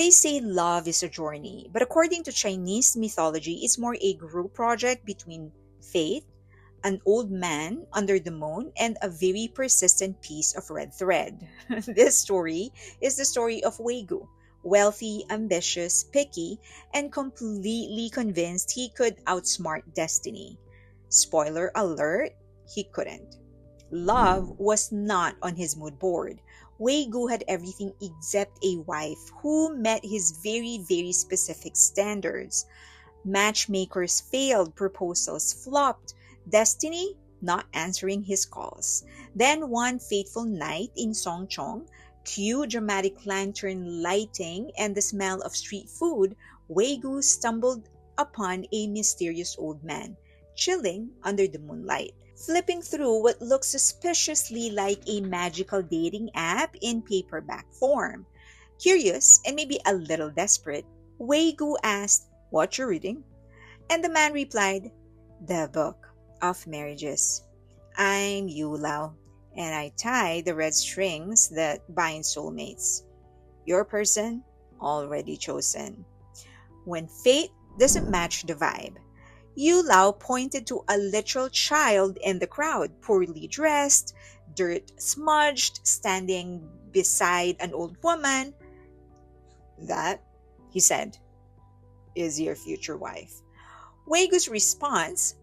They say love is a journey, but according to Chinese mythology, it's more a group project between fate, an old man under the moon, and a very persistent piece of red thread. This story is the story of Wei-gu, wealthy, ambitious, picky, and completely convinced he could outsmart destiny. Spoiler alert, he couldn't. Love was not on his mood board. Wei-gu had everything except a wife who met his very, very specific standards. Matchmakers failed, proposals flopped, destiny not answering his calls. Then one fateful night in Songchong, cue dramatic lantern lighting and the smell of street food, Wei-gu stumbled upon a mysterious old man, chilling under the moonlight, flipping through what looked suspiciously like a magical dating app in paperback form. Curious and maybe a little desperate, Wei-gu asked, "What you reading?" And the man replied, "The Book of Marriages. I'm Yu Lao, and I tie the red strings that bind soulmates. Your person already chosen." When fate doesn't match the vibe, Yu Lao pointed to a literal child in the crowd, poorly dressed, dirt smudged, standing beside an old woman. "That," he said, "is your future wife." Weigu's response,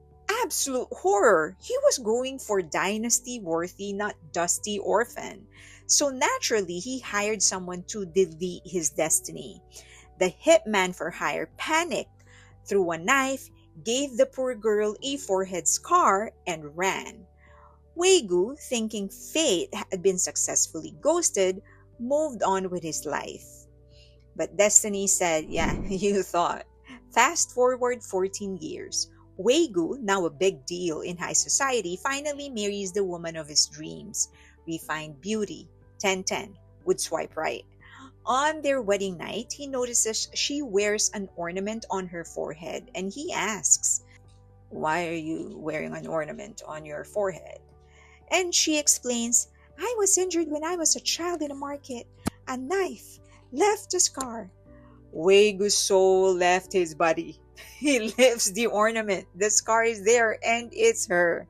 absolute horror. He was going for dynasty worthy, not dusty orphan. So naturally, he hired someone to delete his destiny. The hitman for hire panicked, threw a knife, gave the poor girl a forehead scar, and ran. Wei-gu, thinking fate had been successfully ghosted, moved on with his life. But destiny said, "Yeah, you thought." Fast forward 14 years. Wei-gu, now a big deal in high society, finally marries the woman of his dreams. Refined beauty, 10-10, would swipe right. On their wedding night, he notices she wears an ornament on her forehead and he asks, "Why are you wearing an ornament on your forehead?" And she explains, "I was injured when I was a child in a market. A knife left a scar." Weigu's soul left his body. He lifts the ornament. The scar is there and it's her.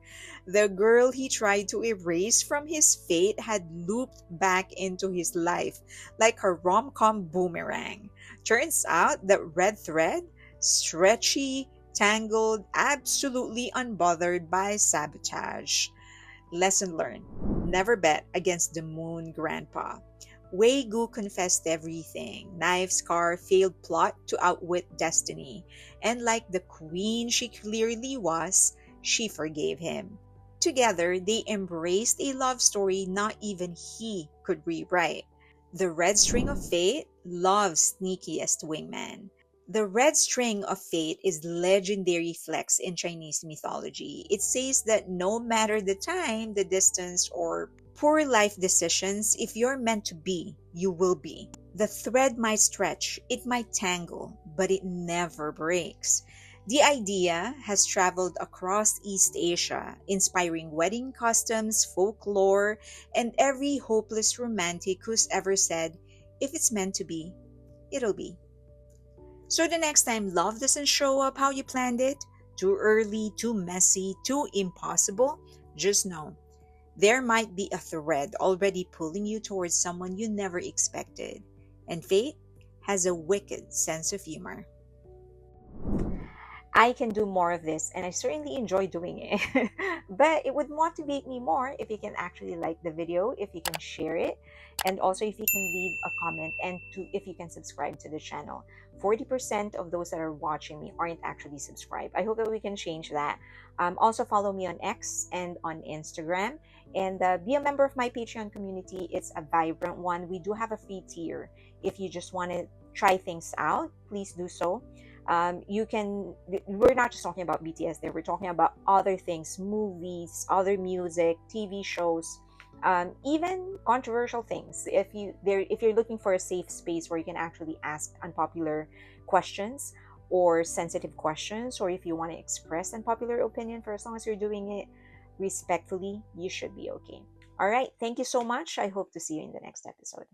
The girl he tried to erase from his fate had looped back into his life like a rom-com boomerang. Turns out that red thread, stretchy, tangled, absolutely unbothered by sabotage. Lesson learned. Never bet against the moon grandpa. Wei-gu confessed everything. Knife scar, failed plot to outwit destiny. And like the queen she clearly was, she forgave him. Together, they embraced a love story not even he could rewrite. The red string of fate, love's sneakiest wingman. The red string of fate is legendary flex in Chinese mythology. It says that no matter the time, the distance, or poor life decisions, if you're meant to be, you will be. The thread might stretch, it might tangle, but it never breaks. The idea has traveled across East Asia, inspiring wedding customs, folklore, and every hopeless romantic who's ever said, "If it's meant to be, it'll be." So the next time love doesn't show up how you planned it, too early, too messy, too impossible, just know there might be a thread already pulling you towards someone you never expected. And fate has a wicked sense of humor. I can do more of this and I certainly enjoy doing it. But it would motivate me more if you can actually like the video, if you can share it, and also if you can leave a comment and if you can subscribe to the channel. 40% of those that are watching me aren't actually subscribed. I hope that we can change that. Also follow me on X and on Instagram, and be a member of my Patreon community. It's a vibrant one. We do have a free tier. If you just want to try things out, please do so. We're not just talking about BTS there, we're talking about other things, movies, other music, TV shows, even controversial things. If you're looking for a safe space where you can actually ask unpopular questions or sensitive questions, or if you want to express unpopular opinion, for as long as you're doing it respectfully, you should be okay. All right, thank you so much. I hope to see you in the next episode.